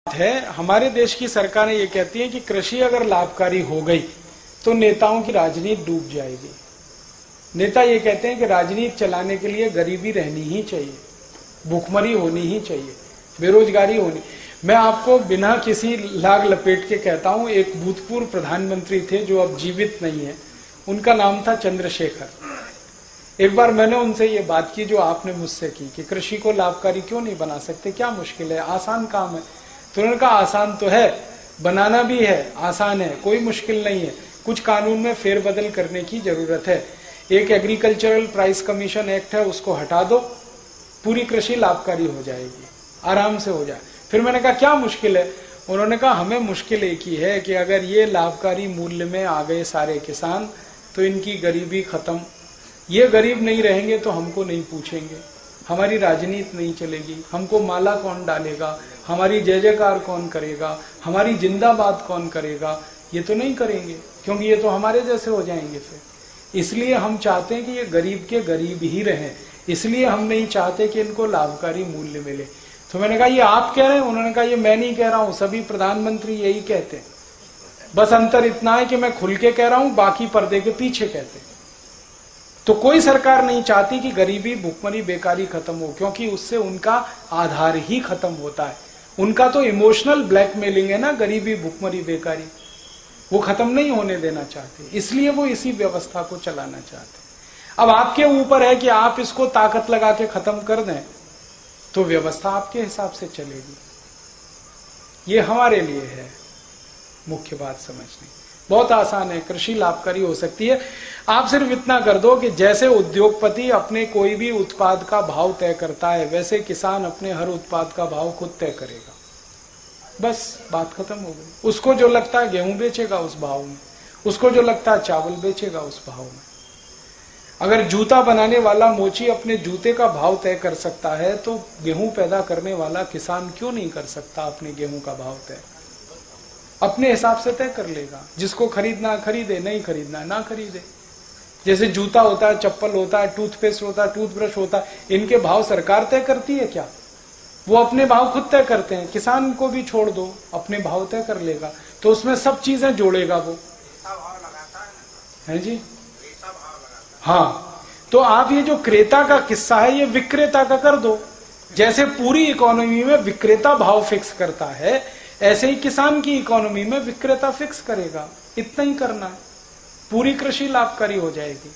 है। हमारे देश की सरकारें ये कहती हैं कि कृषि अगर लाभकारी हो गई तो नेताओं की राजनीति डूब जाएगी। नेता ये कहते हैं कि राजनीति चलाने के लिए गरीबी रहनी ही चाहिए, भूखमरी होनी ही चाहिए, बेरोजगारी होनी। मैं आपको बिना किसी लाग लपेट के कहता हूं, एक भूतपूर्व प्रधानमंत्री थे जो अब जीवित नहीं है, उनका नाम था चंद्रशेखर। एक बार मैंने उनसे ये बात की जो आपने मुझसे की कि कृषि को लाभकारी क्यों नहीं बना सकते, क्या मुश्किल है, आसान काम है। तो उन्होंने कहा आसान तो है, बनाना भी है, आसान है, कोई मुश्किल नहीं है, कुछ कानून में फेरबदल करने की जरूरत है। एक एग्रीकल्चरल प्राइस कमीशन एक्ट है, उसको हटा दो, पूरी कृषि लाभकारी हो जाएगी, आराम से हो जाए। फिर मैंने कहा क्या मुश्किल है? उन्होंने कहा हमें मुश्किल एक ही है कि अगर ये लाभकारी मूल्य में आ गए सारे किसान तो इनकी गरीबी खत्म। ये गरीब नहीं रहेंगे तो हमको नहीं पूछेंगे, हमारी राजनीति नहीं चलेगी, हमको माला कौन डालेगा, हमारी जय जयकार कौन करेगा, हमारी जिंदाबाद कौन करेगा, ये तो नहीं करेंगे, क्योंकि ये तो हमारे जैसे हो जाएंगे। फिर इसलिए हम चाहते हैं कि ये गरीब के गरीब ही रहें, इसलिए हम नहीं चाहते कि इनको लाभकारी मूल्य मिले। तो मैंने कहा ये आप कह रहे हैं? उन्होंने कहा ये मैं नहीं कह रहा हूं, सभी प्रधानमंत्री यही कहते हैं, बस अंतर इतना है कि मैं खुल के कह रहा हूं, बाकी पर्दे के पीछे कहते हैं। तो कोई सरकार नहीं चाहती कि गरीबी, भुखमरी, बेकारी खत्म हो, क्योंकि उससे उनका आधार ही खत्म होता है। उनका तो इमोशनल ब्लैकमेलिंग है ना, गरीबी, भुखमरी, बेकारी, वो खत्म नहीं होने देना चाहते, इसलिए वो इसी व्यवस्था को चलाना चाहते। अब आपके ऊपर है कि आप इसको ताकत लगा के खत्म कर दें तो व्यवस्था आपके हिसाब से चलेगी। ये हमारे लिए है मुख्य बात समझनी। बहुत आसान है, कृषि लाभकारी हो सकती है। आप सिर्फ इतना कर दो कि जैसे उद्योगपति अपने कोई भी उत्पाद का भाव तय करता है, वैसे किसान अपने हर उत्पाद का भाव खुद तय करेगा, बस बात खत्म हो गई। उसको जो लगता है गेहूं बेचेगा उस भाव में, उसको जो लगता है चावल बेचेगा उस भाव में। अगर जूता बनाने वाला मोची अपने जूते का भाव तय कर सकता है तो गेहूं पैदा करने वाला किसान क्यों नहीं कर सकता अपने गेहूं का भाव तय? अपने हिसाब से तय कर लेगा। जिसको खरीदना खरीदे, नहीं खरीदना ना खरीदे। जैसे जूता होता है, चप्पल होता है, टूथपेस्ट होता है, टूथब्रश होता है, इनके भाव सरकार तय करती है क्या? वो अपने भाव खुद तय करते हैं। किसान को भी छोड़ दो, अपने भाव तय कर लेगा, तो उसमें सब चीजें जोड़ेगा वो, है जी। हाँ, तो आप ये जो क्रेता का किस्सा है ये विक्रेता का कर दो। जैसे पूरी इकोनॉमी में विक्रेता भाव फिक्स करता है, ऐसे ही किसान की इकोनॉमी में विक्रेता फिक्स करेगा। इतना ही करना है, पूरी कृषि लाभकारी हो जाएगी।